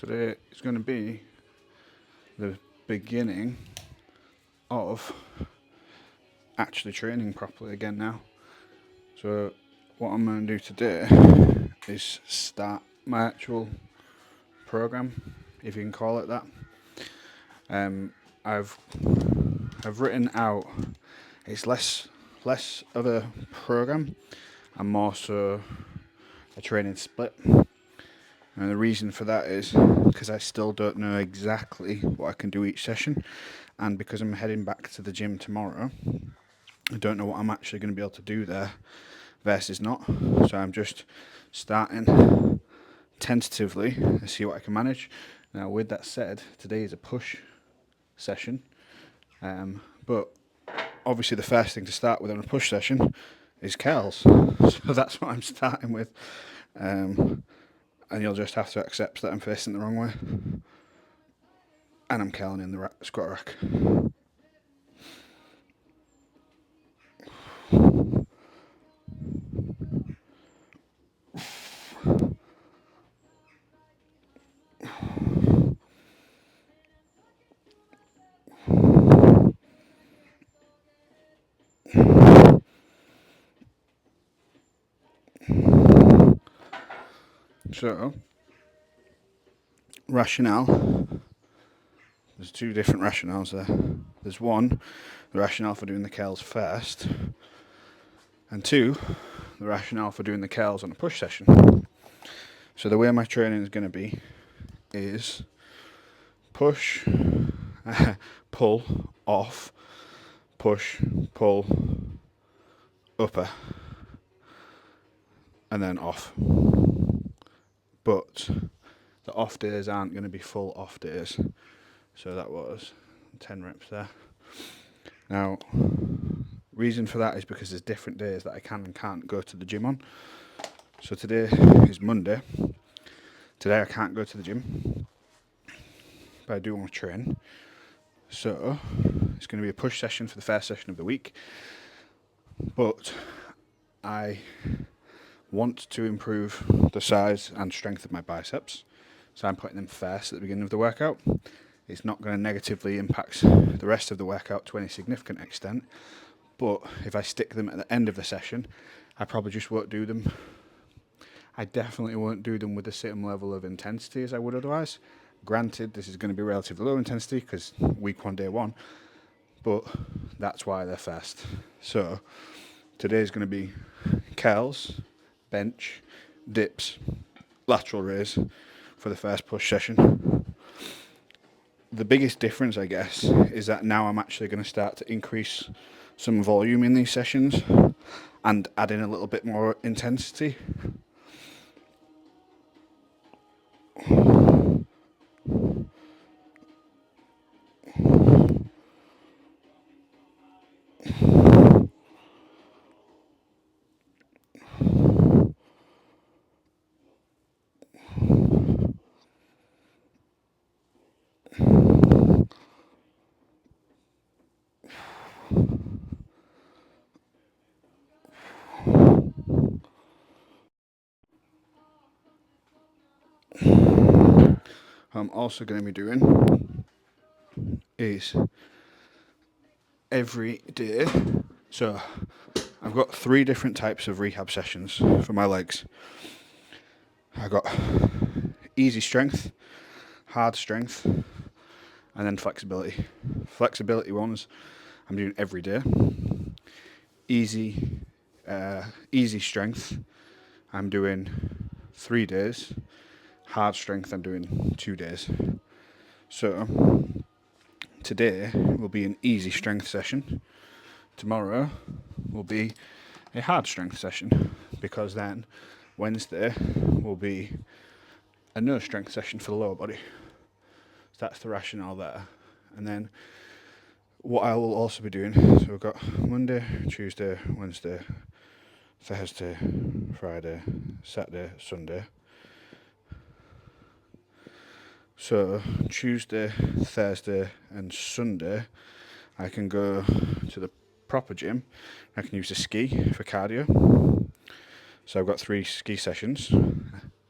Today is going to be the beginning of actually training properly again now. So what I'm going to do today is start my actual program, if you can call it that. I've written out, it's less of a program and more so a training split. And the reason for that is because I still don't know exactly what I can do each session, and because I'm heading back to the gym tomorrow, I don't know what I'm actually going to be able to do there versus not. So I'm just starting tentatively to see what I can manage. Now, with that said, today is a push session, but obviously the first thing to start with on a push session is curls. So that's what I'm starting with. And you'll just have to accept that I'm facing the wrong way. And I'm curling in the squat rack. So, rationale. There's two different rationales there. There's one, the rationale for doing the curls first, and two, the rationale for doing the curls on a push session. So the way my training is going to be is push, pull, off, push, pull, upper, and then off. But the off days aren't going to be full off days. So that was 10 reps there. Now, reason for that is because there's different days that I can and can't go to the gym on. So today is Monday. Today I can't go to the gym, but I do want to train. So it's going to be a push session for the first session of the week. But I want to improve the size and strength of my biceps. So I'm putting them first at the beginning of the workout. It's not going to negatively impact the rest of the workout to any significant extent. But if I stick them at the end of the session, I probably just won't do them. I definitely won't do them with the same level of intensity as I would otherwise. Granted, this is going to be relatively low intensity because week 1, day 1, but that's why they're first. So today's going to be curls, bench, dips, lateral raise for the first push session. The biggest difference, I guess, is that now I'm actually going to start to increase some volume in these sessions and add in a little bit more intensity. I'm also going to be doing is every day. So I've got 3 different types of rehab sessions for my legs. I've got easy strength, hard strength, and then flexibility. Flexibility ones I'm doing every day. Easy strength I'm doing 3 days. Hard strength I'm doing 2 days. So today will be an easy strength session. Tomorrow will be a hard strength session, because then Wednesday will be a no strength session for the lower body. So that's the rationale there. And then what I will also be doing, so we've got Monday, Tuesday, Wednesday, Thursday, Friday, Saturday, Sunday. So Tuesday, Thursday and Sunday I can go to the proper gym. I can use the ski for cardio. So I've got 3 ski sessions,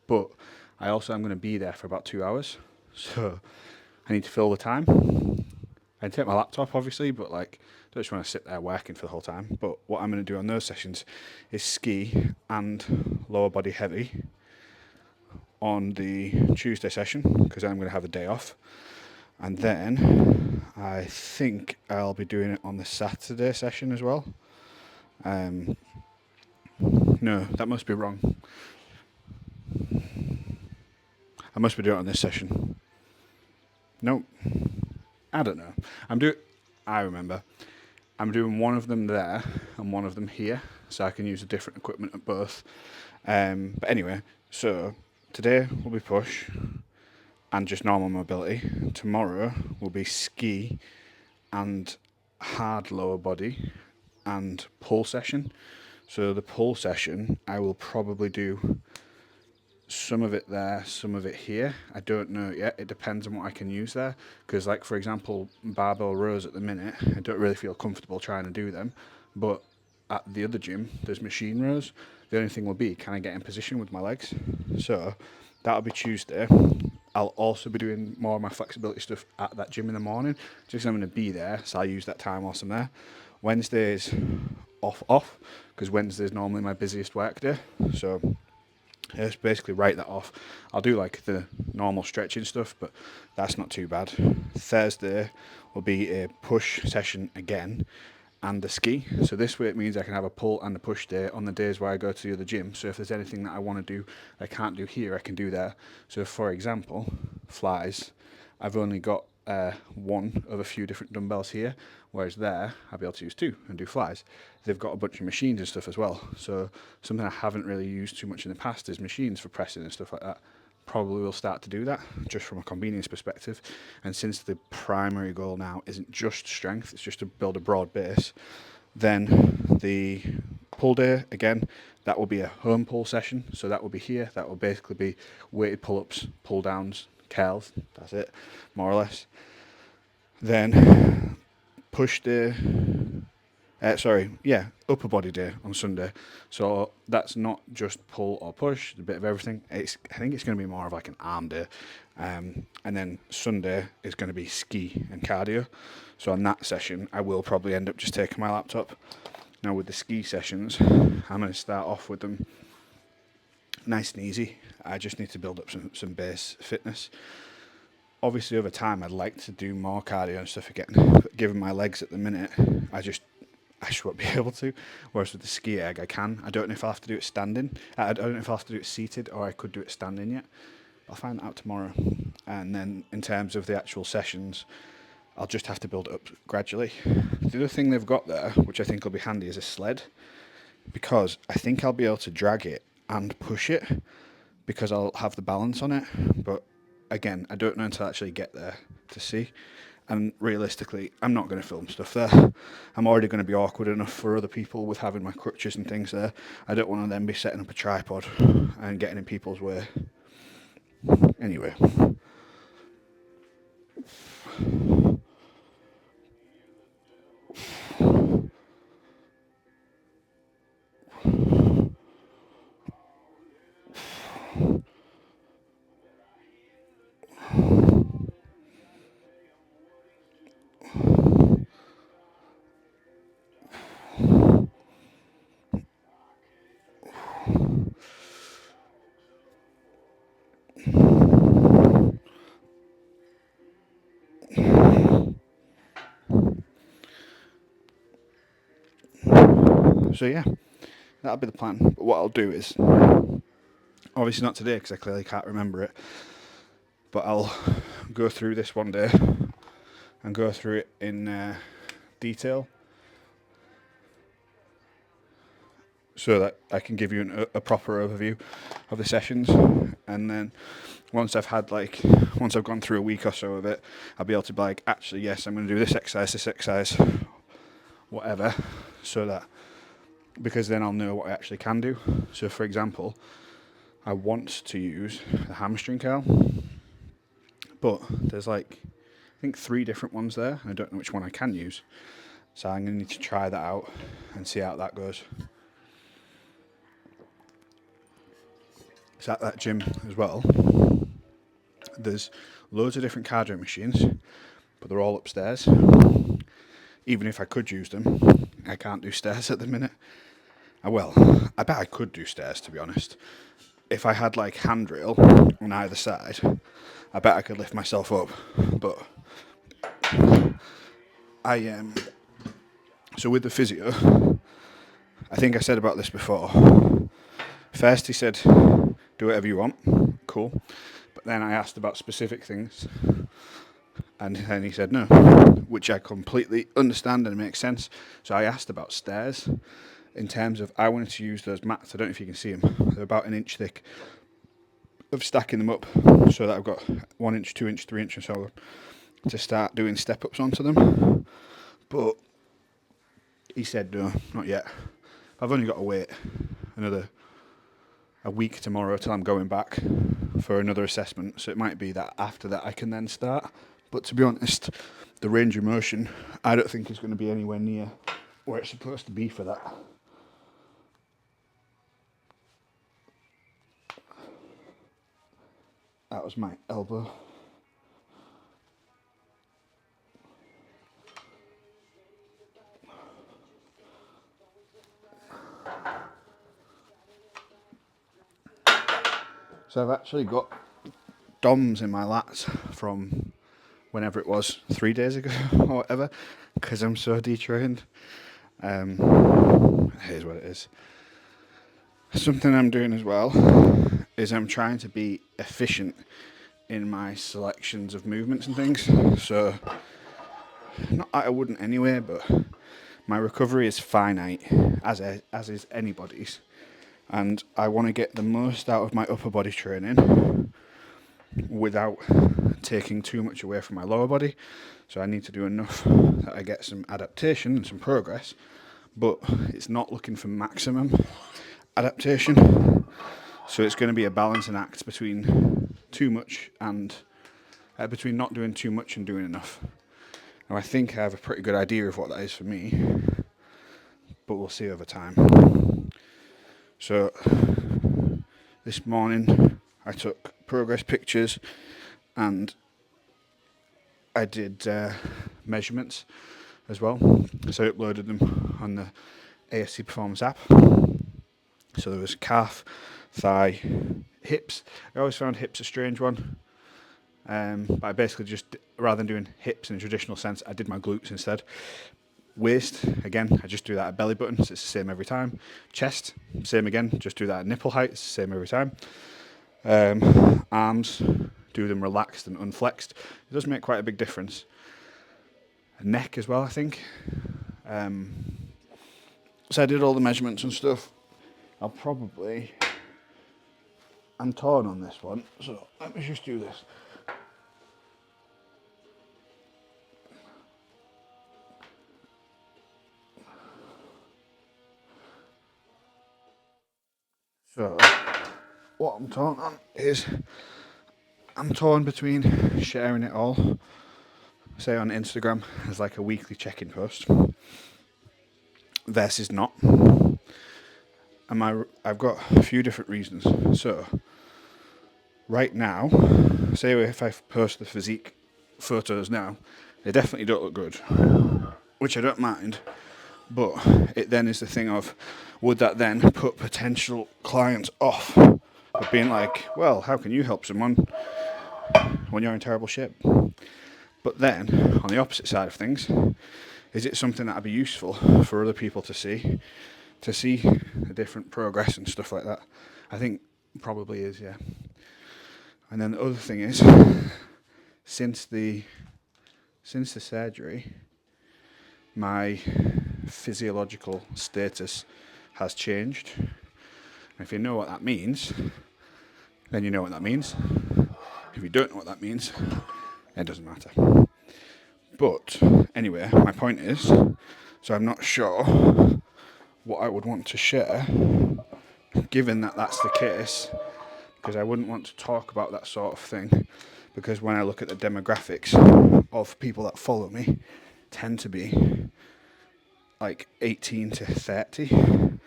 but I also am going to be there for about 2 hours, so I need to fill the time. I can take my laptop, obviously, but like, I don't just want to sit there working for the whole time. But what I'm going to do on those sessions is ski and lower body heavy on the Tuesday session, because I'm going to have a day off. And then I think I'll be doing it on the Saturday session as well. No, that must be wrong. I must be doing it on this session. Nope. I don't know. I remember. I'm doing one of them there and one of them here, so I can use a different equipment at both. But anyway, so today will be push and just normal mobility. Tomorrow will be ski and hard lower body and pull session. So the pull session, I will probably do some of it there, some of it here. I don't know yet. It depends on what I can use there. Because, like, for example, barbell rows at the minute, I don't really feel comfortable trying to do them. But at the other gym, there's machine rows. The only thing will be, can I get in position with my legs? So that'll be Tuesday. I'll also be doing more of my flexibility stuff at that gym in the morning, just because I'm going to be there, so I'll use that time whilst I'm there. Wednesday's off, because Wednesday's normally my busiest work day. So just basically write that off. I'll do like the normal stretching stuff, but that's not too bad. Thursday will be a push session again and the ski. So this way it means I can have a pull and a push day on the days where I go to the other gym. So if there's anything that I want to do I can't do here, I can do there. So for example, flies, I've only got one of a few different dumbbells here, whereas there I'll be able to use two and do flies. They've got a bunch of machines and stuff as well, so something I haven't really used too much in the past is machines for pressing and stuff like that. Probably will start to do that just from a convenience perspective, and since the primary goal now isn't just strength, it's just to build a broad base, then the pull day again, that will be a home pull session. So that will be here, that will basically be weighted pull-ups, pull downs, curls, that's it, more or less. Then push day, upper body day on Sunday. So that's not just pull or push, a bit of everything. I think it's going to be more of like an arm day. And then Sunday is going to be ski and cardio. So on that session, I will probably end up just taking my laptop. Now with the ski sessions, I'm going to start off with them nice and easy. I just need to build up some base fitness. Obviously, over time, I'd like to do more cardio and stuff again. But given my legs at the minute, I just won't be able to. Whereas with the ski erg, I can. I don't know if I'll have to do it standing. I don't know if I'll have to do it seated or I could do it standing yet. I'll find that out tomorrow. And then in terms of the actual sessions, I'll just have to build it up gradually. The other thing they've got there, which I think will be handy, is a sled. Because I think I'll be able to drag it and push it, because I'll have the balance on it. But again, I don't know until I actually get there to see. And realistically, I'm not going to film stuff there. I'm already going to be awkward enough for other people with having my crutches and things there. I don't want to then be setting up a tripod and getting in people's way. Anyway. So yeah, that'll be the plan. But what I'll do is, obviously not today because I clearly can't remember it, but I'll go through this one day and go through it in detail so that I can give you a proper overview of the sessions. And then once I've gone through a week or so of it, I'll be able to be like, actually, yes, I'm going to do this exercise, whatever, so that, because then I'll know what I actually can do. So for example, I want to use a hamstring curl, but there's I think 3 different ones there, and I don't know which one I can use. So I'm going to need to try that out and see how that goes. is at that gym as well, there's loads of different cardio machines, but they're all upstairs. Even if I could use them, I can't do stairs at the minute. Well, I bet I could do stairs, to be honest. If I had like handrail on either side, I bet I could lift myself up. But so with the physio, I think I said about this before. First he said, do whatever you want, cool. But then I asked about specific things, and then he said no, which I completely understand and makes sense. So I asked about stairs, in terms of I wanted to use those mats. I don't know if you can see them. They're about 1 inch thick, of stacking them up so that I've got 1 inch, 2 inch, 3 inch and so on, to start doing step ups onto them. But he said no, not yet. I've only got to wait a week tomorrow till I'm going back for another assessment, so it might be that after that I can then start. But to be honest, the range of motion I don't think is going to be anywhere near where it's supposed to be for that. That was my elbow. So I've actually got DOMs in my lats from whenever it was, 3 days ago or whatever, because I'm so detrained. Here's what it is. Something I'm doing as well is I'm trying to be efficient in my selections of movements and things. So, not that I wouldn't anyway, but my recovery is finite, as is anybody's. And I want to get the most out of my upper body training without taking too much away from my lower body. So I need to do enough that I get some adaptation and some progress, but it's not looking for maximum adaptation. So it's going to be a balancing act between too much and between not doing too much and doing enough. Now I think I have a pretty good idea of what that is for me, but we'll see over time. So this morning I took progress pictures and I did measurements as well. So I uploaded them on the ASC Performance app. So there was calf, thigh, hips. I always found hips a strange one. But I basically just, rather than doing hips in a traditional sense, I did my glutes instead. Waist, again, I just do that at belly button, so it's the same every time. Chest, same again, just do that at nipple height, it's the same every time. Arms, do them relaxed and unflexed. It does make quite a big difference. Neck as well, I think. So I did all the measurements and stuff. I'm torn on this one, so let me just do this. So, what I'm torn on is, I'm torn between sharing it all, say on Instagram as like a weekly check-in post, versus not. And I've got a few different reasons. So, right now, say if I post the physique photos now, they definitely don't look good, which I don't mind. But it then is the thing of, would that then put potential clients off of being like, well, how can you help someone when you're in terrible shape? But then, on the opposite side of things, is it something that would be useful for other people to see the different progress and stuff like that? I think probably is, yeah. And then the other thing is, since the surgery, my physiological status has changed. And if you know what that means, then you know what that means. If you don't know what that means, it doesn't matter. But anyway, my point is, so I'm not sure what I would want to share, given that that's the case, because I wouldn't want to talk about that sort of thing, because when I look at the demographics of people that follow me, tend to be like 18 to 30,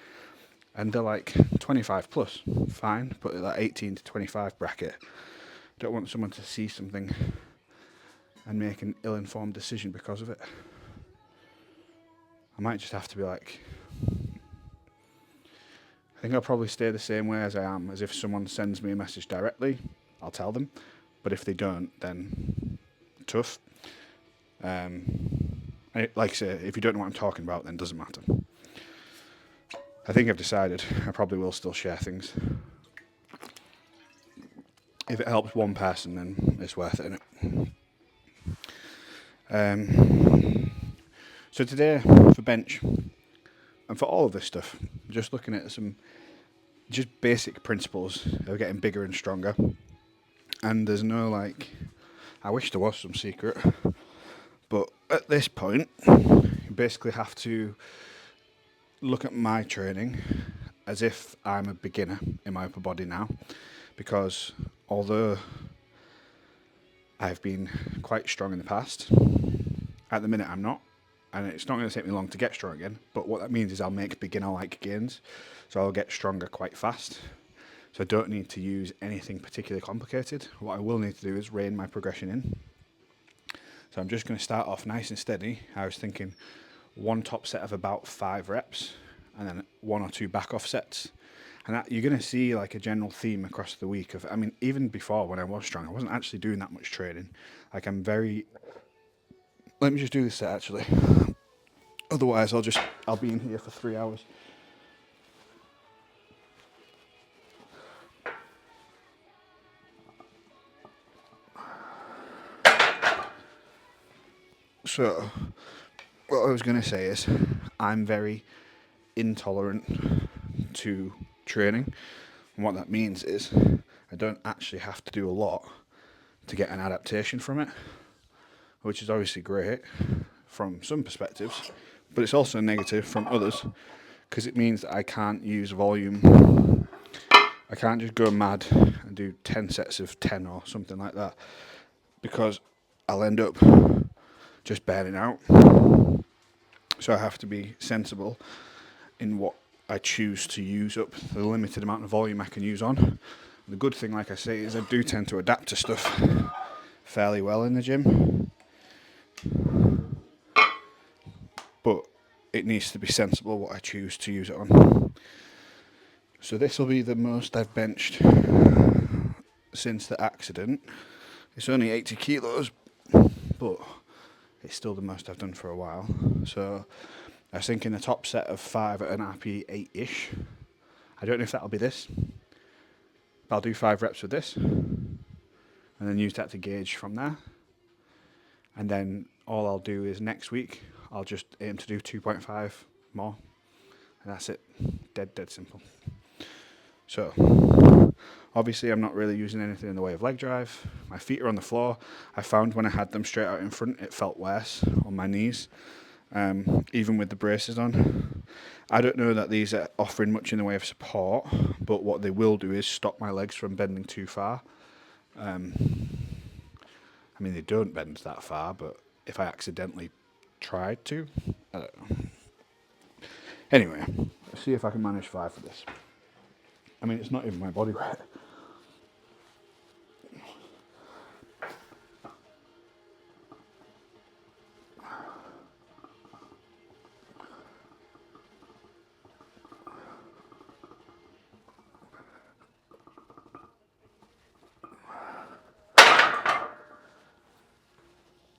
and they're like 25 plus, fine, put it that 18 to 25 bracket. Don't want someone to see something and make an ill-informed decision because of it. I might just have to be like, I think I'll probably stay the same way as I am, as if someone sends me a message directly, I'll tell them, but if they don't, then tough. Like I say, if you don't know what I'm talking about, then it doesn't matter. I think I've decided I probably will still share things. If it helps one person, then it's worth it, innit? So today, for bench, and for all of this stuff, just looking at some just basic principles of getting bigger and stronger. And there's no like, I wish there was some secret, but at this point, you basically have to look at my training as if I'm a beginner in my upper body now, because although I've been quite strong in the past, at the minute I'm not, and it's not going to take me long to get strong again, but what that means is I'll make beginner-like gains, so I'll get stronger quite fast. So I don't need to use anything particularly complicated. What I will need to do is rein my progression in. So I'm just going to start off nice and steady. I was thinking one top set of about 5 reps, and then 1 or 2 back off sets. And that, you're going to see like a general theme across the week of, I mean, even before when I was strong, I wasn't actually doing that much training. Like let me just do this set actually. Otherwise I'll be in here for 3 hours. So, what I was going to say is, I'm very intolerant to training. And what that means is, I don't actually have to do a lot to get an adaptation from it, which is obviously great from some perspectives, but it's also negative from others, because it means that I can't use volume. I can't just go mad and do 10 sets of 10 or something like that, because I'll end up just burning out. So I have to be sensible in what I choose to use up the limited amount of volume I can use on. The good thing, like I say, is I do tend to adapt to stuff fairly well in the gym, but it needs to be sensible what I choose to use it on. So this will be the most I've benched since the accident. It's only 80 kilos, but it's still the most I've done for a while. So I was thinking the top set of 5 at an RP 8-ish. I don't know if that'll be this. But I'll do 5 reps with this, and then use that to gauge from there. And then all I'll do is next week, I'll just aim to do 2.5 more. And that's it. Dead simple. So, obviously I'm not really using anything in the way of leg drive. My feet are on the floor. I found when I had them straight out in front, it felt worse on my knees, even with the braces on. I don't know that these are offering much in the way of support, but what they will do is stop my legs from bending too far. I mean, they don't bend that far, but if I accidentally tried to, I don't know. Anyway, let's see if I can manage 5 for this. I mean, it's not even my body weight.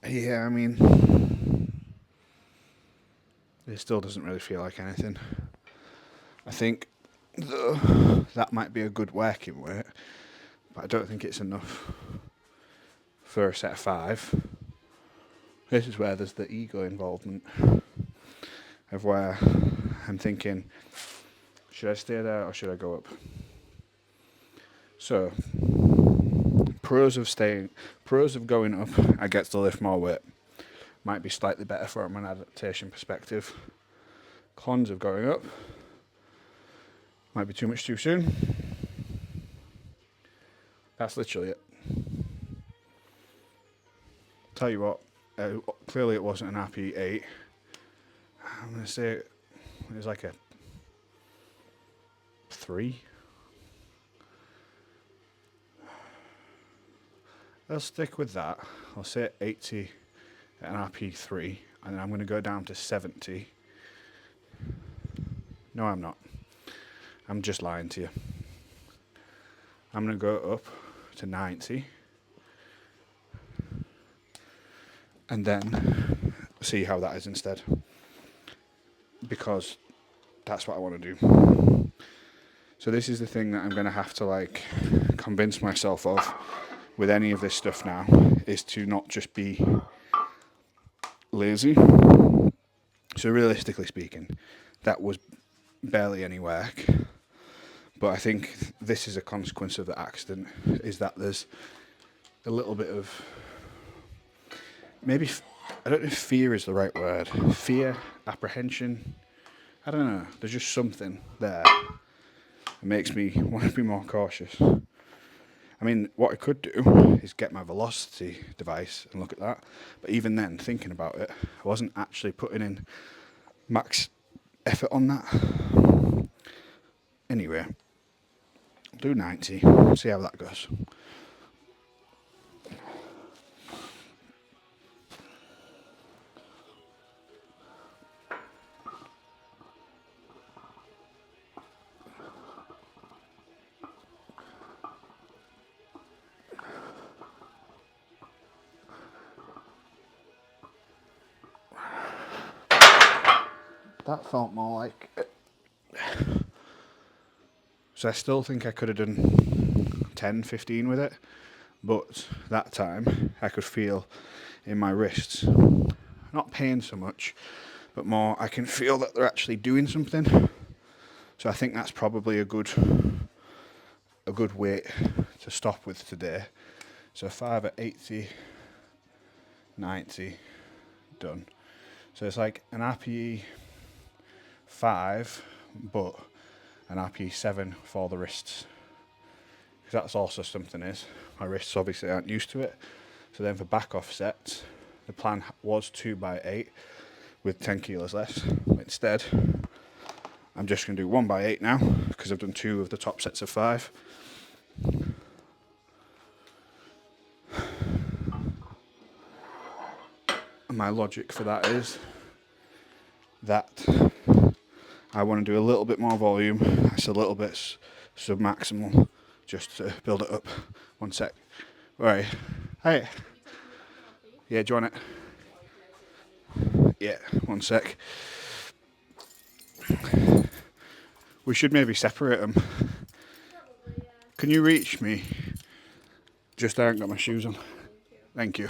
Yeah, I mean, it still doesn't really feel like anything. I think that might be a good working weight, but I don't think it's enough for a set of 5. This is where there's the ego involvement of where I'm thinking, should I stay there or should I go up? So, pros of going up, I get to lift more weight. Might be slightly better from an adaptation perspective. Cons of going up, might be too much too soon. That's literally it. Tell you what, clearly it wasn't an RP8. I'm going to say it was like a 3. I'll stick with that. I'll say 80 at an RP 3, and then I'm going to go down to 70. No, I'm not. I'm just lying to you. I'm going to go up to 90, and then see how that is instead, because that's what I want to do. So this is the thing that I'm going to have to like convince myself of with any of this stuff now, is to not just be lazy. So realistically speaking, that was barely any work, but I think this is a consequence of the accident, is that there's a little bit of maybe, I don't know if fear is the right word, fear, apprehension, I don't know, there's just something there that makes me want to be more cautious. I mean, what I could do is get my velocity device and look at that, but even then, thinking about it, I wasn't actually putting in max effort on that. Anyway, I'll do 90, see how that goes. That felt more like it. So I still think I could have done 10, 15 with it, but that time I could feel in my wrists, not pain so much, but more I can feel that they're actually doing something. So I think that's probably a good weight to stop with today. So 5 at 80, 90, done. So it's like an RPE 5, but an RPE 7 for the wrists. Because that's also something is, my wrists obviously aren't used to it. So then for back off sets, the plan was 2 by 8 with 10 kilos less. But instead, I'm just going to do 1 by 8 now, because I've done 2 of the top sets of 5. And my logic for that is that I want to do a little bit more volume. It's a little bit sub-maximal, just to build it up. 1 sec. Alright. Hey. Yeah, do you want it? Yeah, 1 sec. We should maybe separate them. Can you reach me? Just I haven't got my shoes on. Thank you.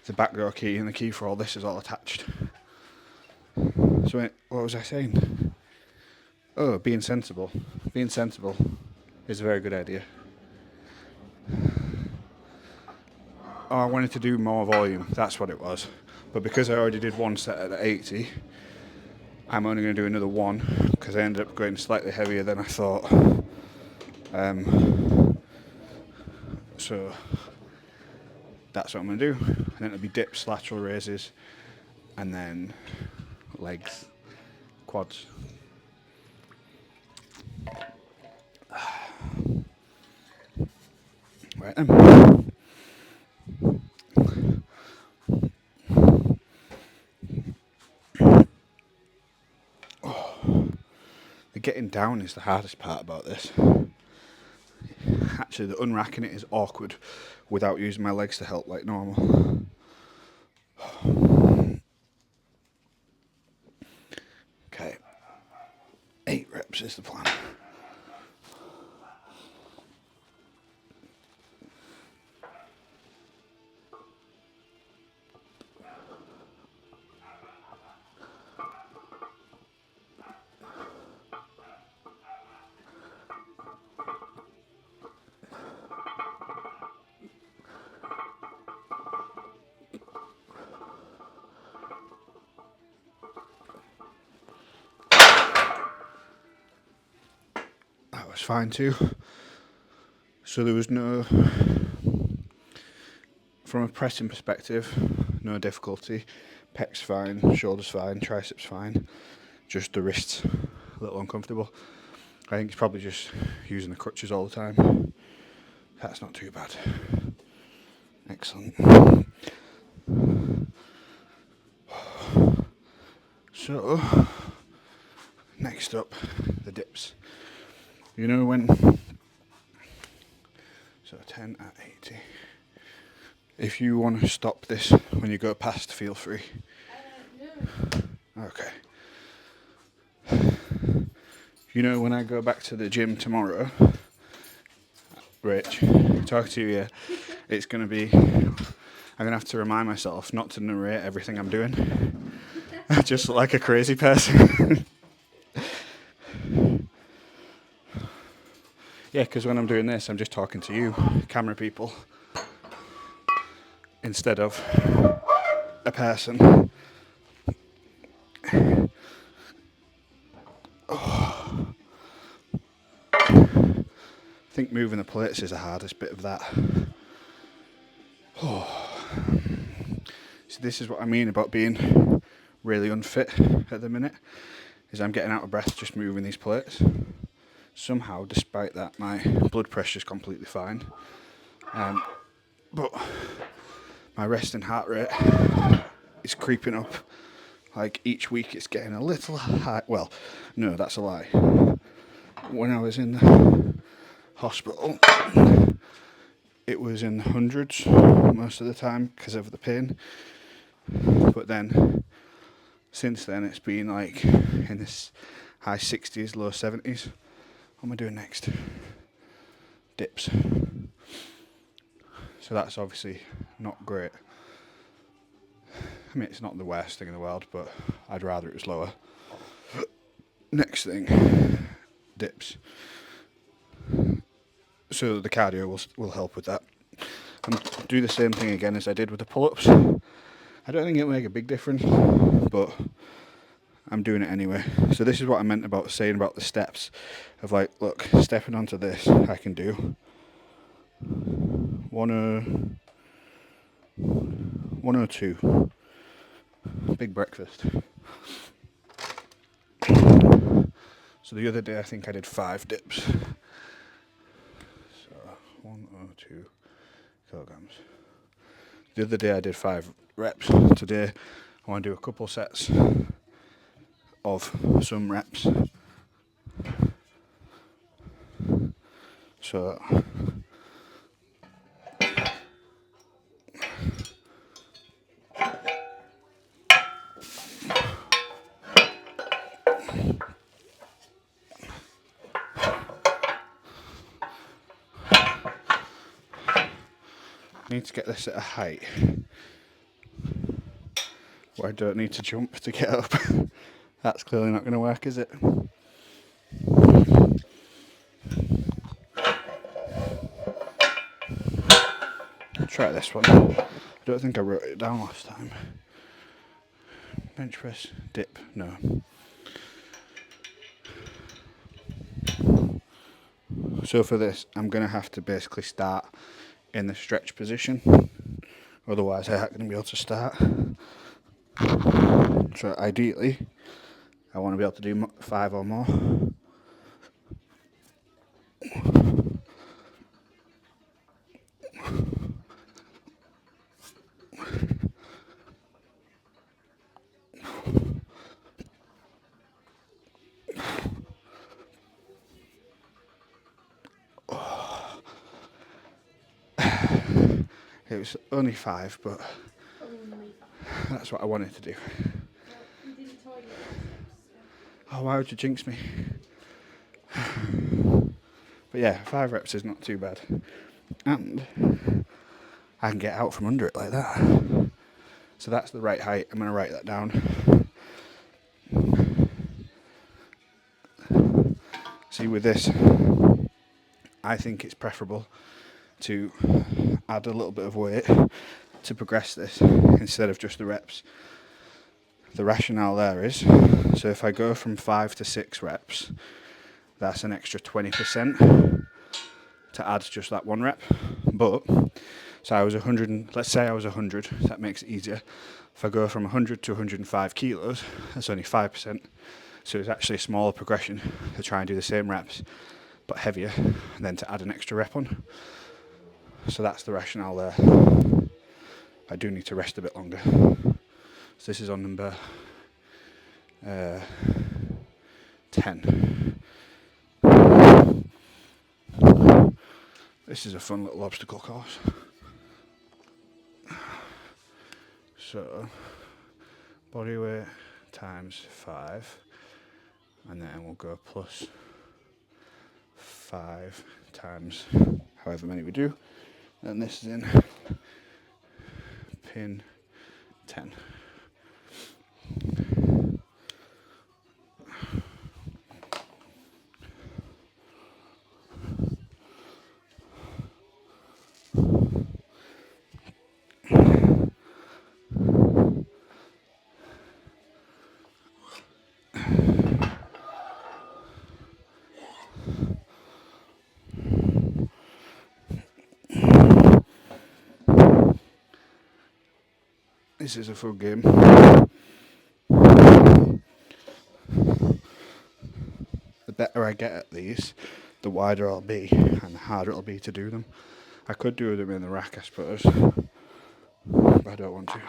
The back door key and the key for all this is all attached. So what was I saying? Oh, being sensible. Being sensible is a very good idea. Oh, I wanted to do more volume, that's what it was. But because I already did 1 set at 80, I'm only going to do another 1, because I ended up going slightly heavier than I thought. So that's what I'm going to do. And then it'll be dips, lateral raises, and then legs, quads. Right then. The getting down is the hardest part about this. Actually, the unracking it is awkward without using my legs to help like normal. Okay, 8 reps is the plan. That was fine too. So there was no, from a pressing perspective, no difficulty. Pecs fine, shoulders fine, triceps fine. Just the wrists a little uncomfortable. I think he's probably just using the crutches all the time. That's not too bad. Excellent. So, next up, the dips. You know when, so 10 at 80. If you want to stop this when you go past, feel free. Okay. You know when I go back to the gym tomorrow, Rich, talk to you here, it's going to be, I'm going to have to remind myself not to narrate everything I'm doing. I just look like a crazy person. Yeah, because when I'm doing this, I'm just talking to you, camera people, instead of a person. Oh. I think moving the plates is the hardest bit of that. Oh. So this is what I mean about being really unfit at the minute, is I'm getting out of breath just moving these plates. Somehow, despite that, my blood pressure is completely fine. But my resting heart rate is creeping up. Like each week it's getting a little high. Well, no, that's a lie. When I was in the hospital, it was in the hundreds most of the time because of the pain. But then, since then, it's been like in this high 60s, low 70s. What am I doing next? Dips. So that's obviously not great. I mean, it's not the worst thing in the world, but I'd rather it was lower. Next thing, dips. So the cardio will help with that. And do the same thing again as I did with the pull-ups. I don't think it'll make a big difference, but I'm doing it anyway. So this is what I meant about saying about the steps. Of like, look, stepping onto this, I can do 102. Big breakfast. So the other day I think I did 5 dips. So 102 kilograms. The other day I did 5 reps. Today I want to do a couple sets of some reps. So I need to get this at a height where I don't need to jump to get up. That's clearly not going to work, is it? Try this one. I don't think I wrote it down last time. Bench press, dip, no. So for this, I'm going to have to basically start in the stretch position. Otherwise, I ain't going to be able to start. So ideally, I want to be able to do 5 or more. It was only 5, but that's what I wanted to do. Oh, why would you jinx me? But yeah, 5 reps is not too bad. And I can get out from under it like that. So that's the right height. I'm going to write that down. See, with this, I think it's preferable to add a little bit of weight to progress this instead of just the reps. The rationale there is, so if I go from 5 to 6 reps, that's an extra 20% to add just that 1 rep. But, so I was 100, let's say I was 100, that makes it easier. If I go from 100 to 105 kilos, that's only 5%. So it's actually a smaller progression to try and do the same reps but heavier, and then to add an extra rep on. So that's the rationale there. I do need to rest a bit longer. So this is on number 10. This is a fun little obstacle course. So body weight times 5, and then we'll go plus 5 times however many we do, and this is in pin 10. This is a full game. The better I get at these, the wider I'll be and the harder it'll be to do them. I could do them in the rack, I suppose, but I don't want to.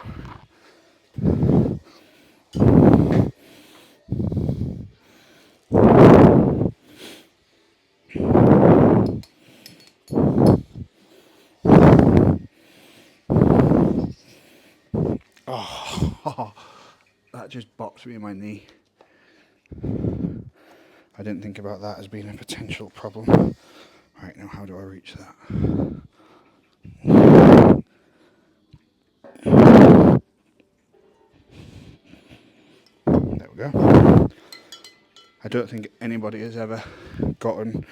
Oh, that just bopped me in my knee. I didn't think about that as being a potential problem. Right, now how do I reach that? There we go. I don't think anybody has ever gotten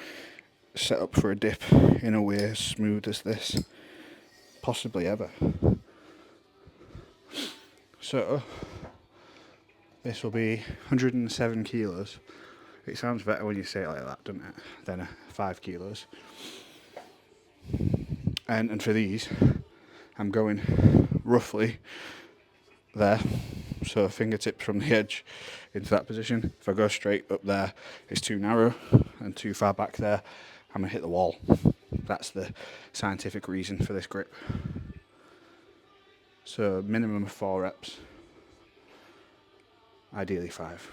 set up for a dip in a way as smooth as this. Possibly ever. So, this will be 107 kilos. It sounds better when you say it like that, doesn't it? Than 5 kilos. And for these, I'm going roughly there. So fingertips from the edge into that position. If I go straight up there, it's too narrow, and too far back there, I'm going to hit the wall. That's the scientific reason for this grip. So minimum of 4 reps. Ideally 5.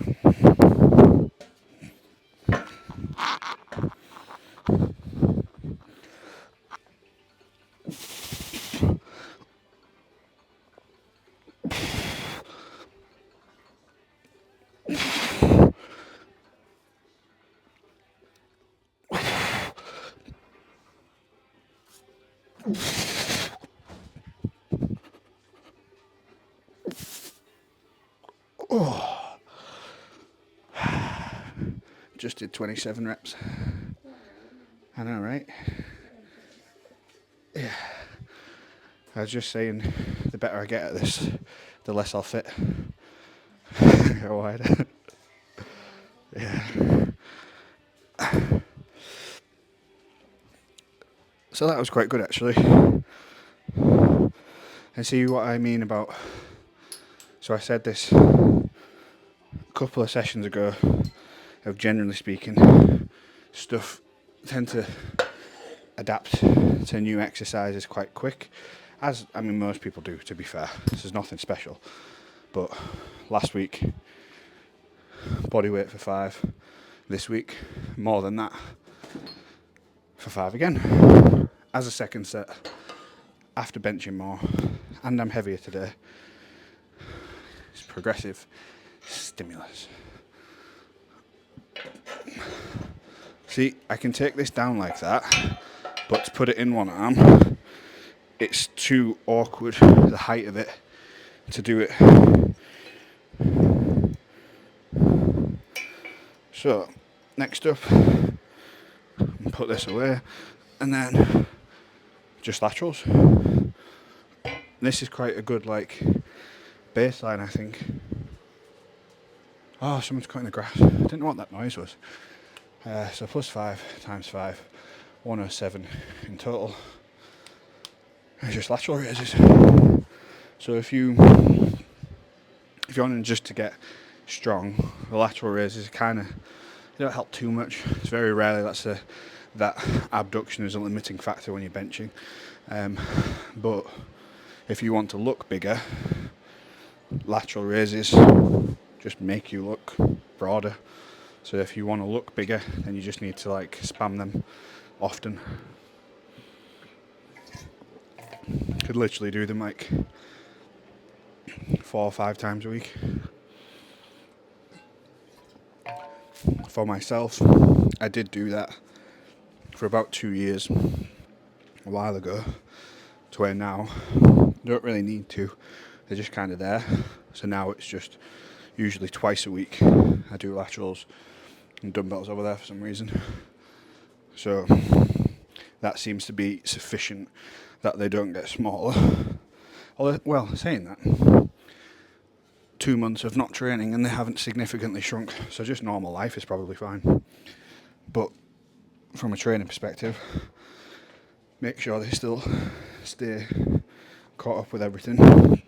Oh. Just did 27 reps. I know, right? Yeah. I was just saying, the better I get at this, the less I'll fit. Go wider. Yeah. So that was quite good, actually. And see what I mean about... So I said this a couple of sessions ago, of generally speaking, stuff tend to adapt to new exercises quite quick. As, I mean, most people do, to be fair. This is nothing special. But last week, body weight for 5. This week, more than that, for 5 again. As a second set, after benching more, and I'm heavier today. It's progressive stimulus. See, I can take this down like that, but to put it in one arm, it's too awkward, the height of it, to do it. So, next up, put this away, and then just laterals. This is quite a good, like, baseline, I think. Oh, someone's cutting the grass. I didn't know what that noise was. So plus 5 times 5, 107 in total. It's just lateral raises. So if you want just to get strong, the lateral raises kind of, they don't help too much. It's very rarely that abduction is a limiting factor when you're benching. But if you want to look bigger, lateral raises just make you look broader. So if you want to look bigger, then you just need to like spam them often. Could literally do them like 4 or 5 times a week. For myself, I did do that for about 2 years, a while ago, to where now I don't really need to. They're just kind of there. So now it's just usually twice a week I do laterals and dumbbells over there for some reason. So that seems to be sufficient that they don't get smaller. Well, saying that, 2 months of not training and they haven't significantly shrunk, so just normal life is probably fine. But from a training perspective, make sure they still stay caught up with everything.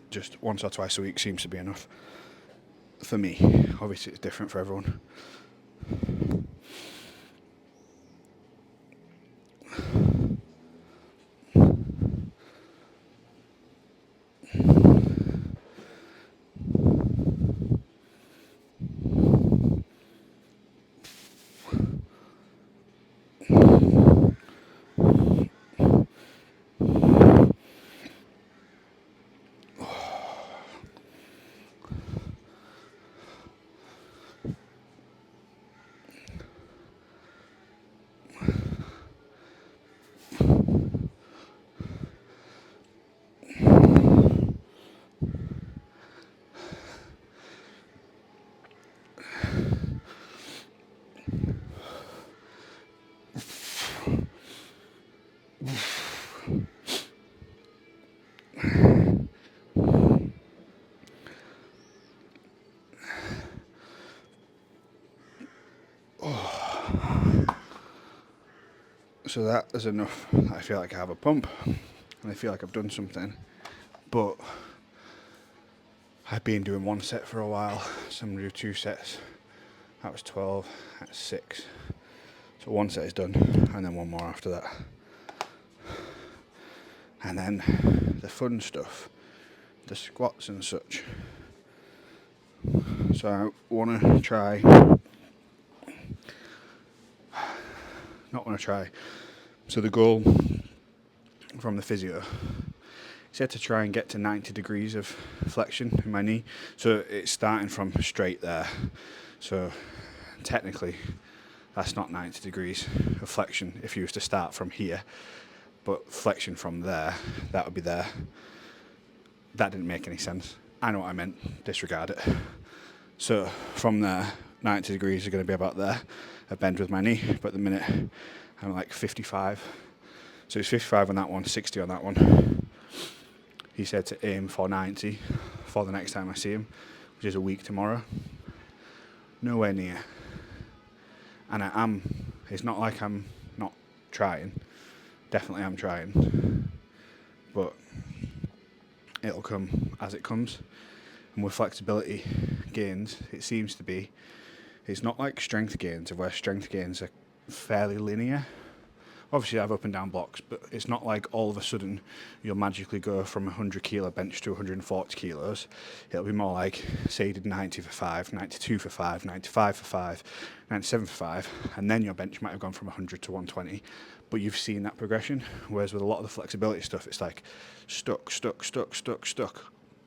Just once or twice a week seems to be enough for me. Obviously it's different for everyone. So that is enough. I feel like I have a pump and I feel like I've done something, but I've been doing 1 set for a while. So I'm going to do 2 sets. That was 12, that's 6. So 1 set is done and then 1 more after that. And then the fun stuff, the squats and such. So I want to try, so the goal from the physio, he said to try and get to 90 degrees of flexion in my knee. So it's starting from straight there. So technically that's not 90 degrees of flexion if you was to start from here. But flexion from there, that would be there. That didn't make any sense. I know what I meant, disregard it. So from there, 90 degrees are going to be about there. I bend with my knee, but at the minute I'm like 55. So it's 55 on that one, 60 on that one. He said to aim for 90 for the next time I see him, which is a week tomorrow. Nowhere near. And I am. It's not like I'm not trying. Definitely am trying. But it'll come as it comes. And with flexibility gains, it seems to be, it's not like strength gains, where strength gains are fairly linear. Obviously I have up and down blocks, but it's not like all of a sudden you'll magically go from 100 kilo bench to 140 kilos. It'll be more like, say you did 90 for 5, 92 for 5, 95 for 5, 97 for 5, and then your bench might have gone from 100 to 120, but you've seen that progression. Whereas with a lot of the flexibility stuff, it's like stuck.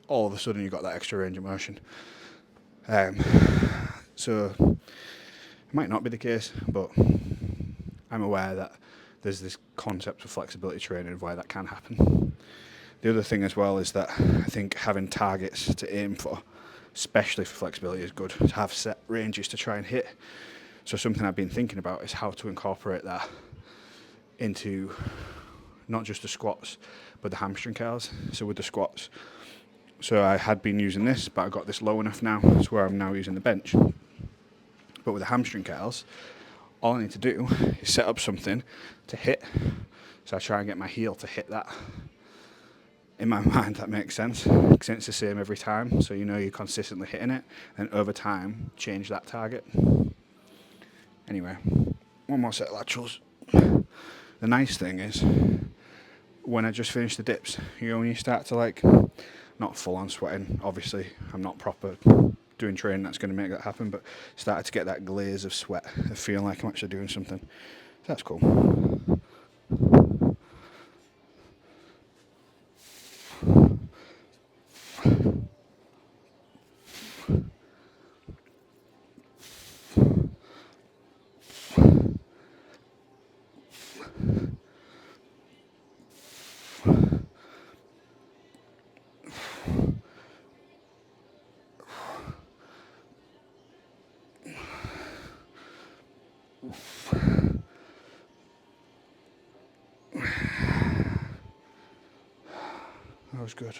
All of a sudden you've got that extra range of motion. So it might not be the case, but I'm aware that there's this concept of flexibility training of where that can happen. The other thing as well is that I think having targets to aim for, especially for flexibility, is good. To have set ranges to try and hit. So something I've been thinking about is how to incorporate that into not just the squats, but the hamstring curls. So with the squats, so I had been using this, but I got this low enough now to where I'm now using the bench. But with the hamstring curls, all I need to do is set up something to hit. So I try and get my heel to hit that. in my mind that makes sense, because it's the same every time, so you know you're consistently hitting it, and over time change that target. Anyway, one more set of laterals. The nice thing is, when I just finish the dips, you only start to like, not full on sweating, obviously I'm not proper doing training that's going to make that happen, but started to get that glaze of sweat, of feeling like I'm actually doing something. So that's cool. That was good.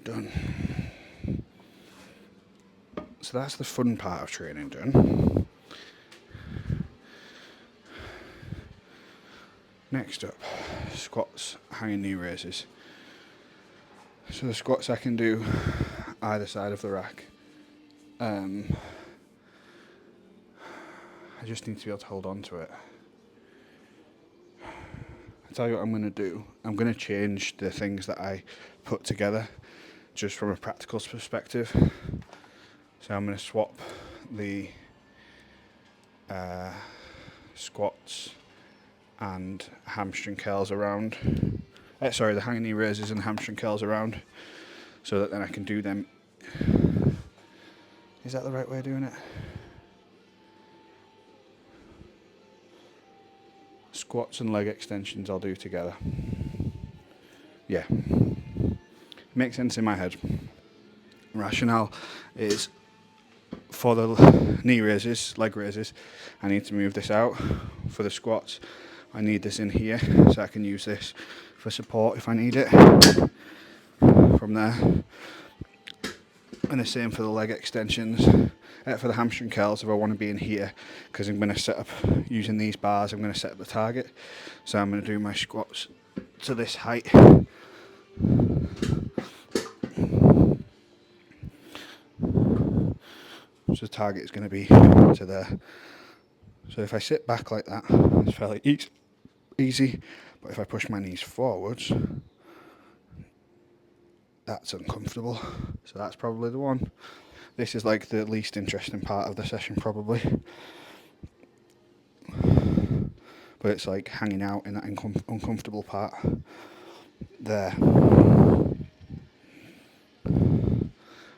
Done. So that's the fun part of training done. Next up, squats, hanging knee raises. So the squats I can do either side of the rack. I just need to be able to hold on to it. I'll tell you what I'm going to do. I'm going to change the things that I put together just from a practical perspective. So I'm going to swap the squats and hamstring curls around. The hanging knee raises and hamstring curls around, so that then I can do them. Is that the right way of doing it? Squats and leg extensions I'll do together. Yeah. Makes sense in my head. Rationale is, for the knee raises, leg raises, I need to move this out. For the squats, I need this in here, so I can use this for support if I need it from there. And the same for the leg extensions. For the hamstring curls, if I want to be in here, because I'm going to set up, using these bars, I'm going to set up the target. So I'm going to do my squats to this height. So the target is going to be to there. So if I sit back like that, it's fairly easy. But if I push my knees forwards, that's uncomfortable. So that's probably the one. This is like the least interesting part of the session probably. But it's like hanging out in that uncomfortable part there.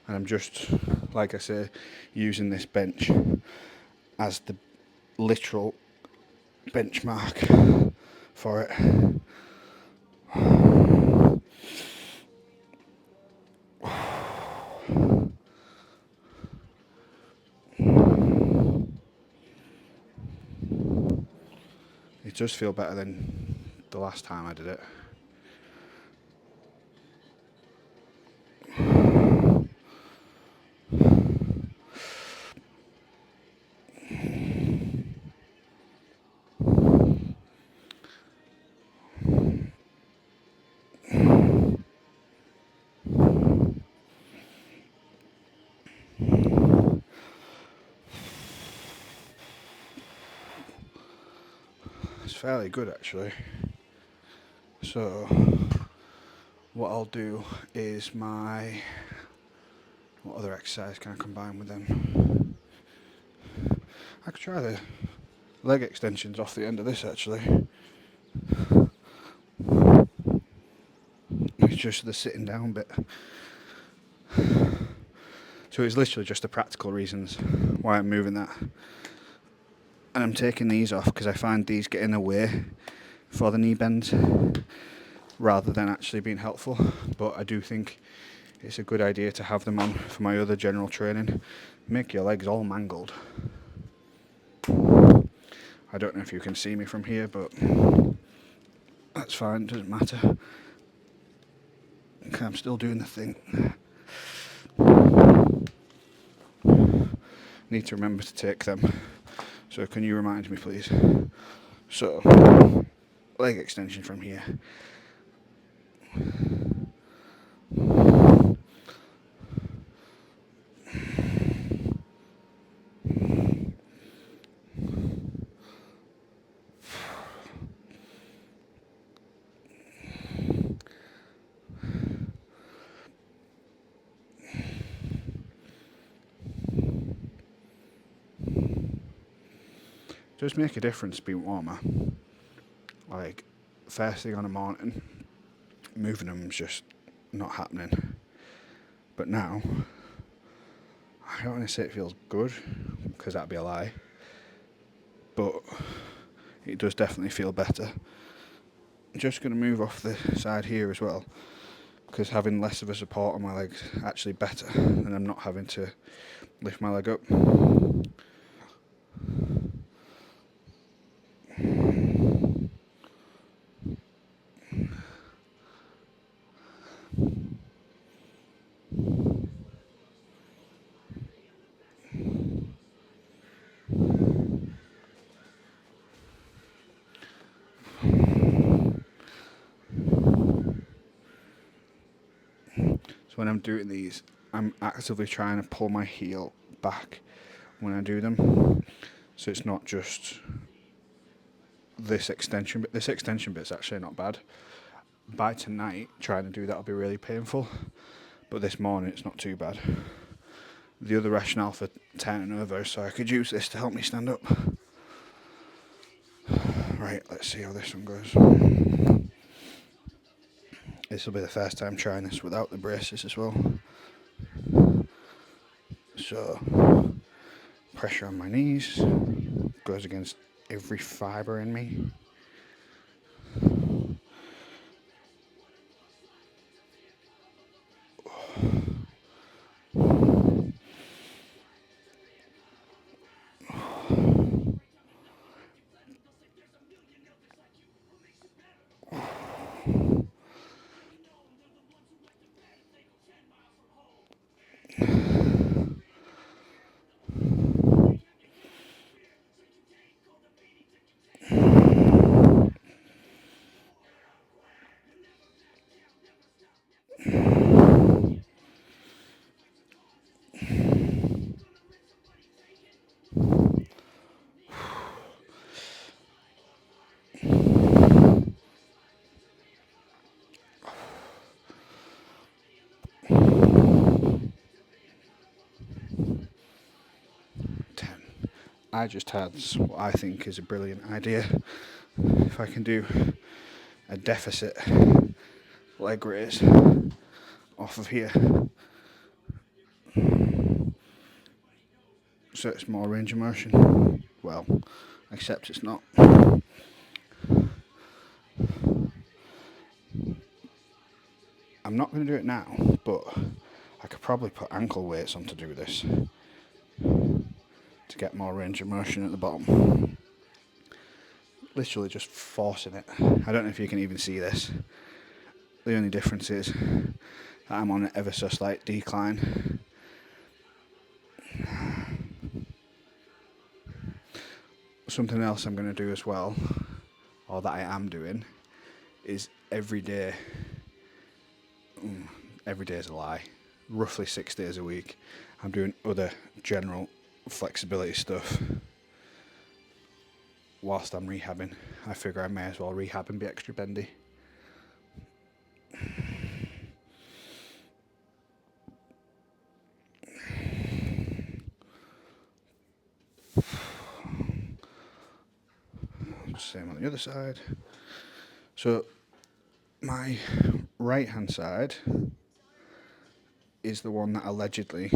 And I'm just, like I say, using this bench as the literal benchmark for it. It does feel better than the last time I did it. It's fairly good actually. So what I'll do is what other exercise can I combine with them? I could try the leg extensions off the end of this actually. It's just the sitting down bit. So it's literally just the practical reasons why I'm moving that. And I'm taking these off because I find these get in the way for the knee bends rather than actually being helpful, but I do think it's a good idea to have them on for my other general training. Make your legs all mangled. I don't know if you can see me from here, but that's fine, doesn't matter. Okay, I'm still doing the thing. Need to remember to take them. So can you remind me, please? So, leg extension from here. Does make a difference being warmer. Like, first thing on the morning, moving them's just not happening. But now, I don't want to say it feels good, because that'd be a lie. But it does definitely feel better. I'm just going to move off the side here as well, because having less of a support on my legs actually better, and I'm not having to lift my leg up. So when I'm doing these, I'm actively trying to pull my heel back when I do them. So it's not just this extension bit. This extension bit's actually not bad. By tonight, trying to do that will be really painful. But this morning, it's not too bad. The other rationale for turning over is so I could use this to help me stand up. Right, let's see how this one goes. This will be the first time trying this without the braces as well. So, pressure on my knees, goes against every fibre in me. I just had what I think is a brilliant idea. If I can do a deficit leg raise off of here, so it's more range of motion. Well, except it's not. I'm not going to do it now, but I could probably put ankle weights on to do this to get more range of motion at the bottom. Literally just forcing it. I don't know if you can even see this. The only difference is that I'm on an ever so slight decline. Something else I'm going to do as well, or that I am doing, is every day is a lie, roughly 6 days a week, I'm doing other general flexibility stuff whilst I'm rehabbing. I figure I may as well rehab and be extra bendy. Same on the other side. So my right hand side is the one that allegedly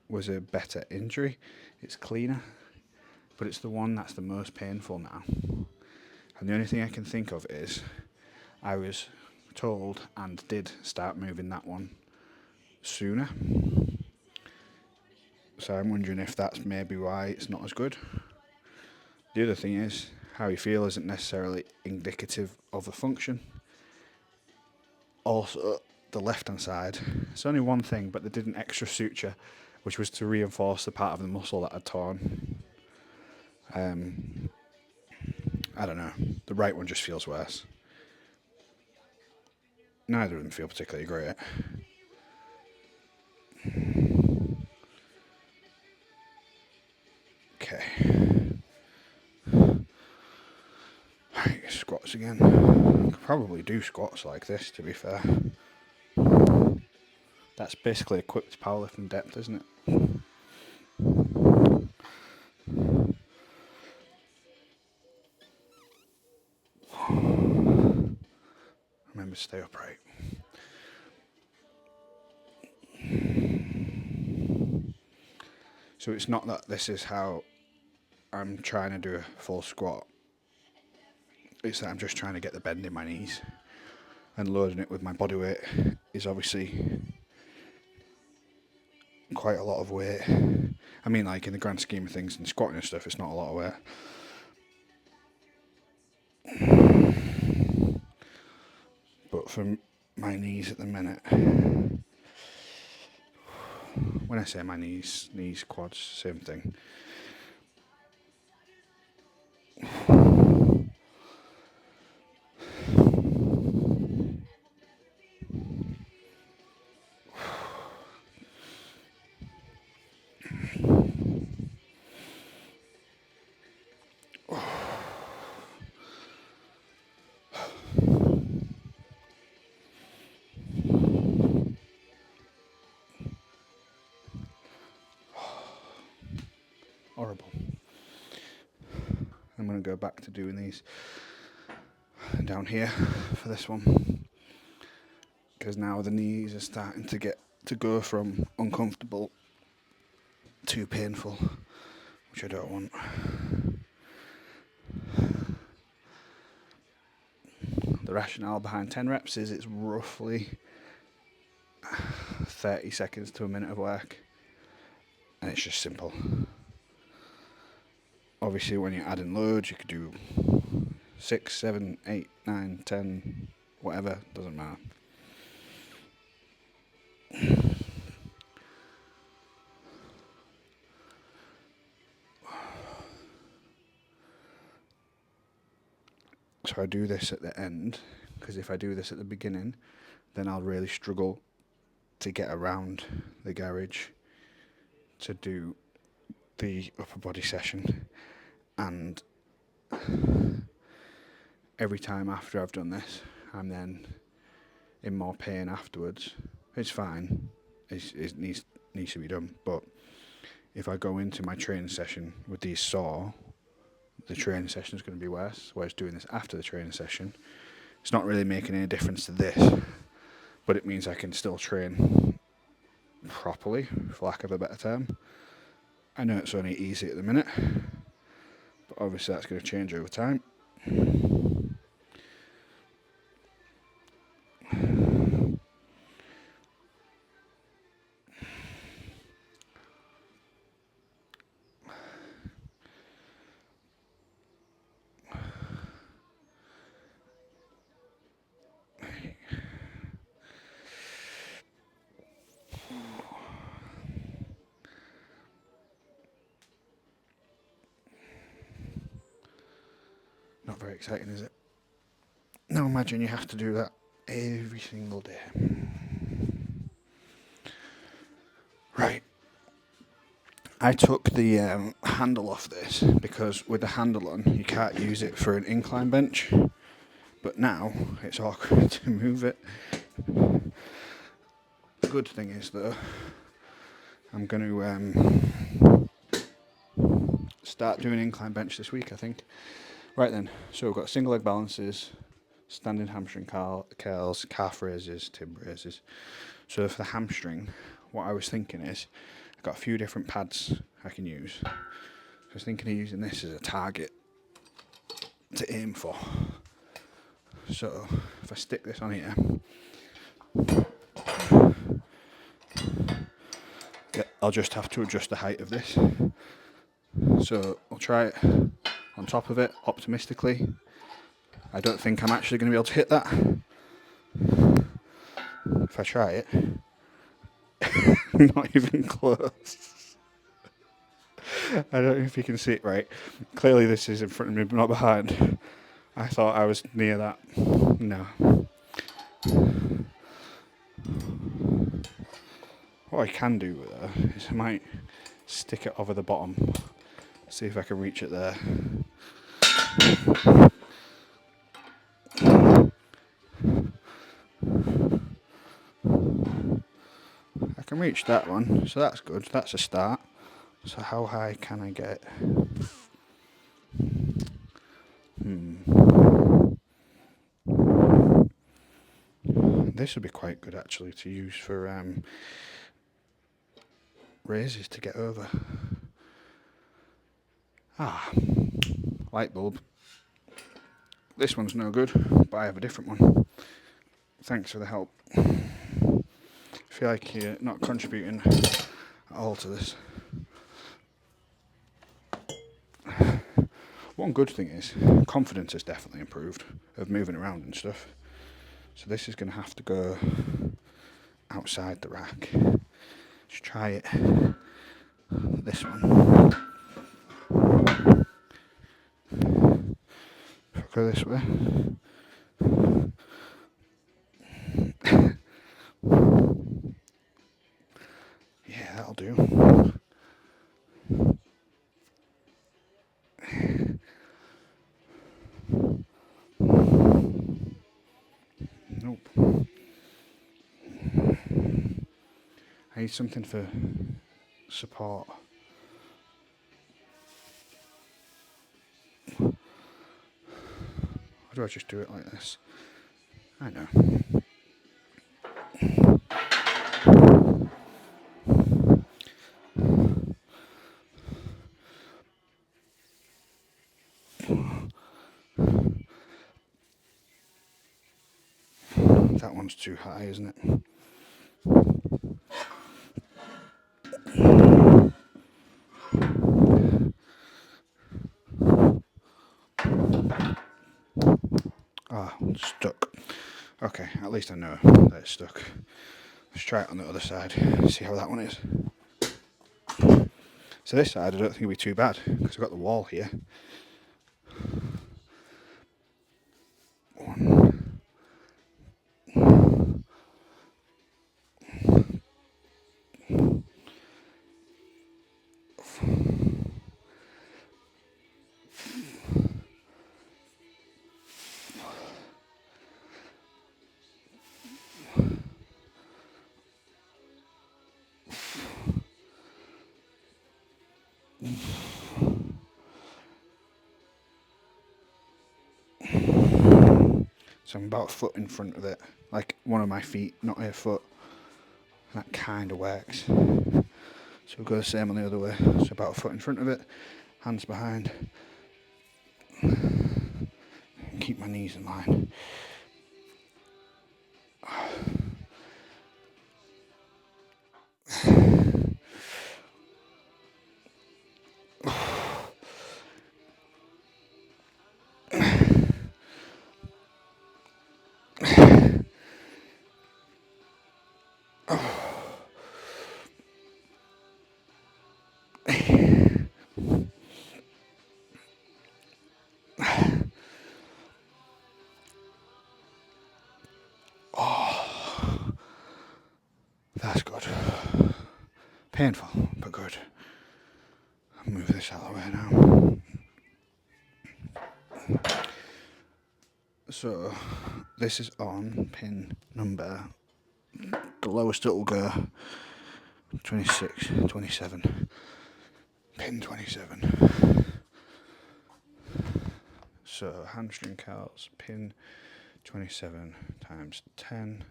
was a better injury. It's cleaner, but it's the one that's the most painful now. And the only thing I can think of is I was told and did start moving that one sooner. So I'm wondering if that's maybe why it's not as good. The other thing is, how you feel isn't necessarily indicative of the function. Also, the left hand side, it's only one thing, but they did an extra suture, which was to reinforce the part of the muscle that had torn. I don't know, the right one just feels worse. Neither of them feel particularly great. Okay. Right, squats again. Could probably do squats like this, to be fair. That's basically equipped powerlifting depth, isn't it? Remember to stay upright. So it's not that this is how I'm trying to do a full squat. It's that I'm just trying to get the bend in my knees. And loading it with my body weight is obviously quite a lot of weight. I mean, like, in the grand scheme of things, and squatting and stuff, it's not a lot of weight. But for my knees at the minute, when I say my knees, quads, same thing. Horrible. I'm going to go back to doing these down here for this one, because now the knees are starting to go from uncomfortable to painful, which I don't want. The rationale behind 10 reps is it's roughly 30 seconds to a minute of work, and it's just simple. Obviously, when you're adding loads, you could do 6, 7, 8, 9, 10, whatever, doesn't matter. So I do this at the end, because if I do this at the beginning, then I'll really struggle to get around the garage to do the upper body session. And every time after I've done this, I'm then in more pain afterwards. It's fine. It needs to be done. But if I go into my training session with these sore, the training session is going to be worse. Whereas doing this after the training session, it's not really making any difference to this. But it means I can still train properly, for lack of a better term. I know it's only easy at the minute, but obviously that's going to change over time. Not very exciting, is it? Now imagine you have to do that every single day. Right. I took the handle off this because with the handle on you can't use it for an incline bench, but now it's awkward to move it. The good thing is though, I'm going to start doing incline bench this week, I think. Right then, so we've got single leg balances, standing hamstring curls, calf raises, tib raises. So for the hamstring, what I was thinking is, I've got a few different pads I can use. So I was thinking of using this as a target to aim for. So if I stick this on here, I'll just have to adjust the height of this. So I'll try it on top of it, optimistically. I don't think I'm actually going to be able to hit that. If I try it, not even close. I don't know if you can see it right. Clearly this is in front of me, but not behind. I thought I was near that. No. What I can do with her is I might stick it over the bottom, see if I can reach it there. I can reach that one, so that's good. That's a start. So how high can I get it? This would be quite good actually to use for raises to get over. Light bulb. This one's no good, but I have a different one. Thanks for the help. I feel like you're not contributing at all to this. One good thing is, confidence has definitely improved of moving around and stuff. So this is going to have to go outside the rack. Let's try it. This one. If I go this way. Yeah, that'll do. Nope. I need something for support. Or do I just do it like this? I know. That one's too high, isn't it? Stuck. Okay, at least I know that it's stuck. Let's try it on the other side, see how that one is. So this side I don't think it'll be too bad, because I've got the wall here. One. So I'm about a foot in front of it, like one of my feet, not a foot. That kind of works. So we'll go the same on the other way. So about a foot in front of it, hands behind. Keep my knees in line. That's good. Painful, but good. I'll move this out of the way now. So, this is on pin number, the lowest it will go, 26, 27. Pin 27. So, hamstring curls, pin 27 times 10.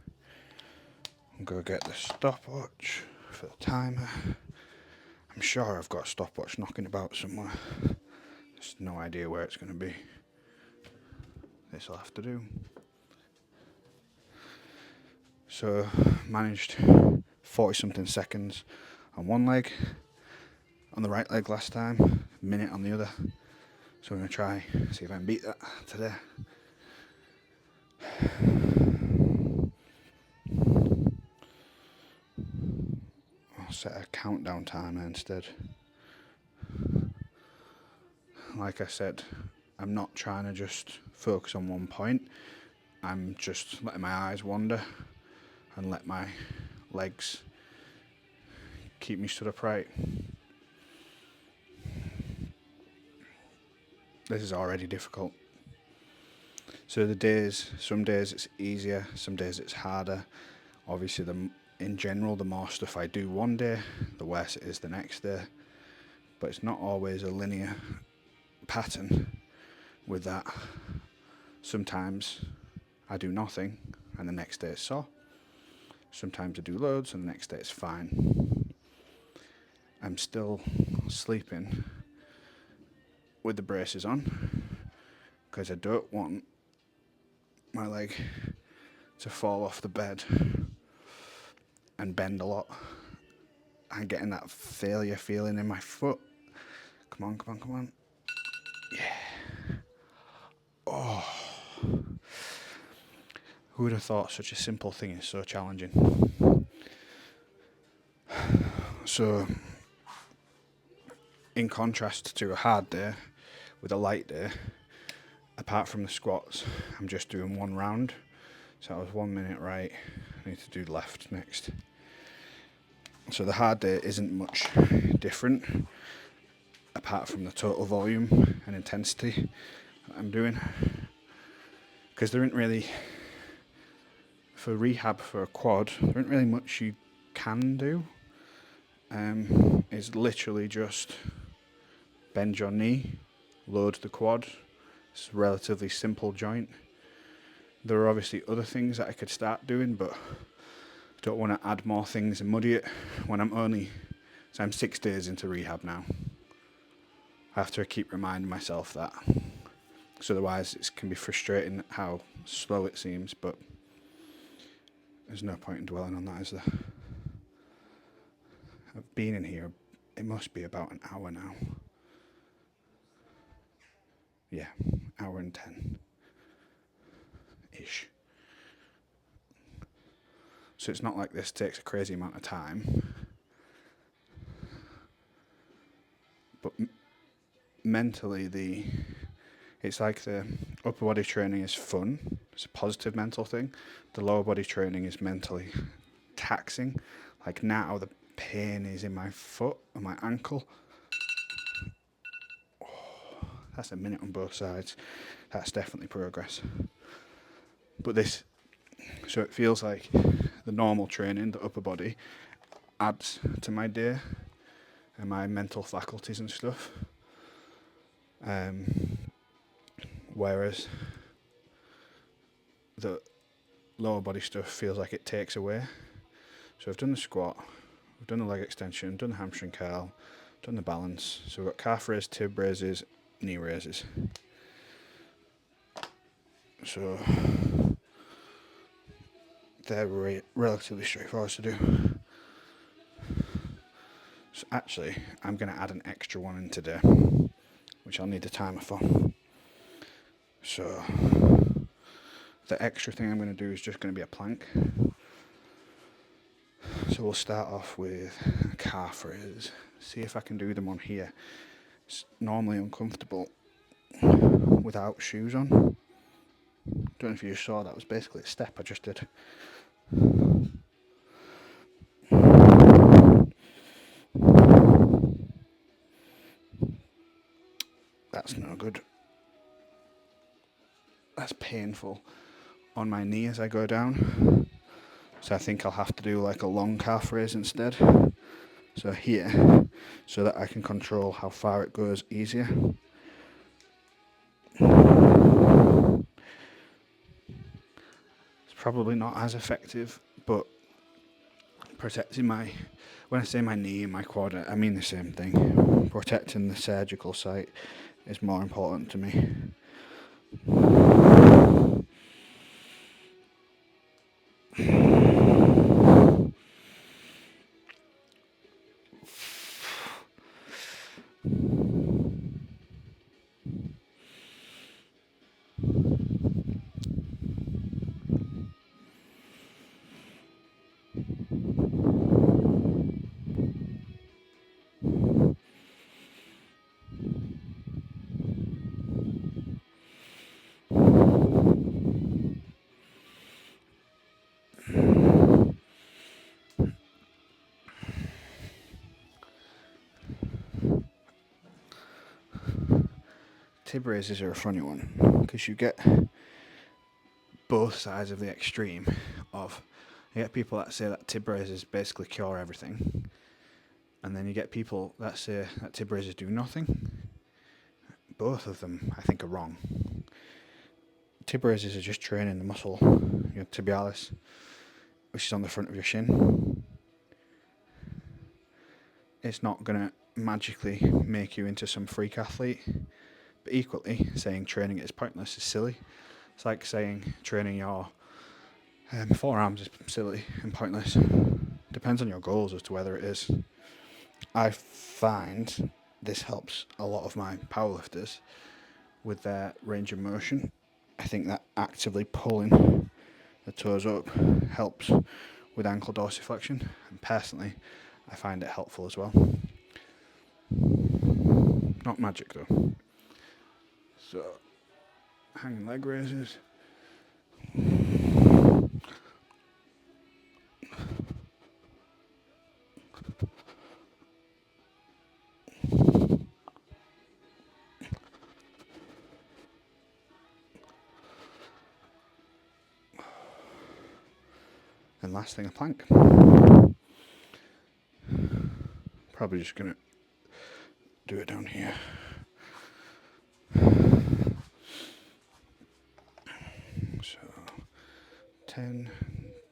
I'm going to get the stopwatch for the timer. I'm sure I've got a stopwatch knocking about somewhere. Just no idea where it's going to be. this will have to do. So managed 40 something seconds on one leg, on the right leg last time, a minute on the other. So I'm going to try, see if I can beat that today. I'll set a countdown timer instead. Like I said, I'm not trying to just focus on one point. I'm just letting my eyes wander and let my legs keep me stood upright. This is already difficult. So some days it's easier, some days it's harder. Obviously, in general, the more stuff I do one day, the worse it is the next day. But it's not always a linear pattern with that. Sometimes I do nothing and the next day it's sore. Sometimes I do loads and the next day it's fine. I'm still sleeping with the braces on because I don't want my leg to fall off the bed and bend a lot. I'm getting that failure feeling in my foot. Come on, come on, come on. Yeah. Oh. Who would have thought such a simple thing is so challenging? So, in contrast to a hard day with a light day, apart from the squats, I'm just doing one round. So that was 1 minute right. I need to do left next. So the hard day isn't much different, apart from the total volume and intensity that I'm doing. Because there isn't really, for rehab for a quad, there isn't really much you can do. It's literally just bend your knee, load the quad. It's a relatively simple joint. There are obviously other things that I could start doing, but I don't want to add more things and muddy it when I'm 6 days into rehab now. I have to keep reminding myself that, because otherwise it can be frustrating how slow it seems, but there's no point in dwelling on that, is there? I've been in here, it must be about an hour now. Yeah, hour and 10-ish. So it's not like this takes a crazy amount of time. But mentally, it's like the upper body training is fun. It's a positive mental thing. The lower body training is mentally taxing. Like now, the pain is in my foot and my ankle. Oh, that's a minute on both sides. That's definitely progress. But so it feels like the normal training, the upper body, adds to my day and my mental faculties and stuff. Whereas the lower body stuff feels like it takes away. So I've done the squat, I've done the leg extension, done the hamstring curl, done the balance. So we've got calf raise, tib raises, knee raises. So they're relatively straightforward to do. So actually, I'm going to add an extra one in today, which I'll need the timer for. So the extra thing I'm going to do is just going to be a plank. So we'll start off with calf raise. See if I can do them on here. It's normally uncomfortable without shoes on. Don't know if you saw, that was basically a step I just did. That's no good. That's painful on my knee as I go down. So I think I'll have to do like a long calf raise instead. So here, so that I can control how far it goes easier. It's probably not as effective, but protecting when I say my knee and my quad, I mean the same thing. Protecting the surgical site is more important to me. tib raises are a funny one because you get both sides of the extreme of, you get people that say that tib raises basically cure everything, and then you get people that say that tib raises do nothing. Both of them, I think, are wrong. Tib raises are just training the muscle, your tibialis, which is on the front of your shin. It's not going to magically make you into some freak athlete, but equally, saying training it is pointless is silly. It's like saying training your forearms is silly and pointless. Depends on your goals as to whether it is. I find this helps a lot of my powerlifters with their range of motion. I think that actively pulling the toes up helps with ankle dorsiflexion, and personally I find it helpful as well. Not magic though. So, hanging leg raises. And last thing, a plank. Probably just going to do it down here. So 10,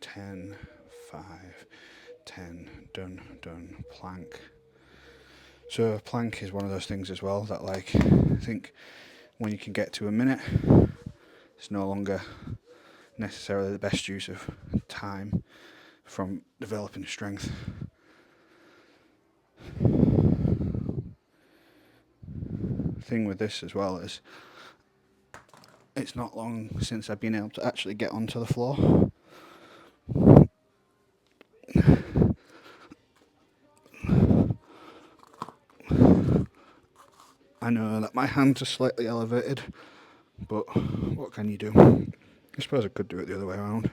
10, 5, 10, done, plank. So a plank is one of those things as well that, like, I think when you can get to a minute, it's no longer necessarily the best use of time from developing strength. Thing with this as well is it's not long since I've been able to actually get onto the floor. I know that my hands are slightly elevated, but what can you do? I suppose I could do it the other way around.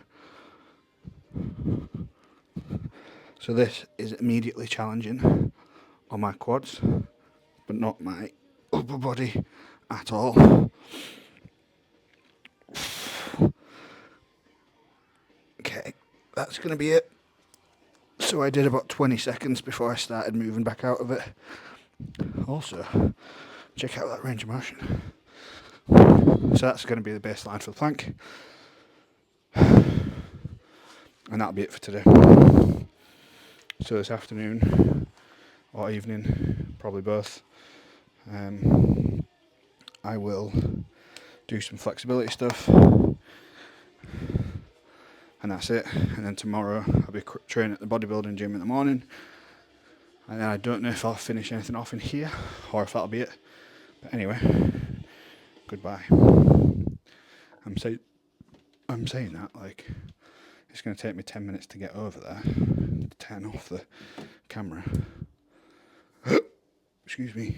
So this is immediately challenging on my quads, but not my upper body at all. Okay, that's going to be it. So I did about 20 seconds before I started moving back out of it. Also, check out that range of motion. So that's going to be the baseline for the plank. And that'll be it for today. So this afternoon or evening, probably both, I will do some flexibility stuff, and that's it. And then tomorrow I'll be training at the bodybuilding gym in the morning, and then I don't know if I'll finish anything off in here or if that'll be it. But anyway, goodbye. I'm saying that like it's going to take me 10 minutes to get over there, to turn off the camera. Excuse me.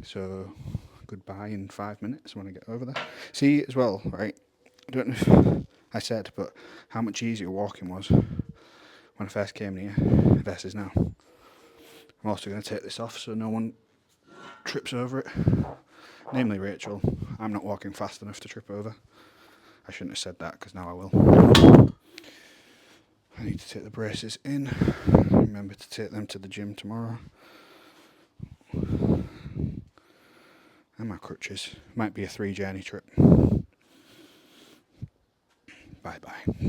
So, goodbye in 5 minutes when I get over there. See, as well, right, I don't know if I said, but how much easier walking was when I first came here versus now. I'm also going to take this off so no one trips over it. Namely Rachel. I'm not walking fast enough to trip over. I shouldn't have said that because now I will. I need to take the braces in. Remember to take them to the gym tomorrow. And my crutches. Might be a 3 journey trip. Bye bye.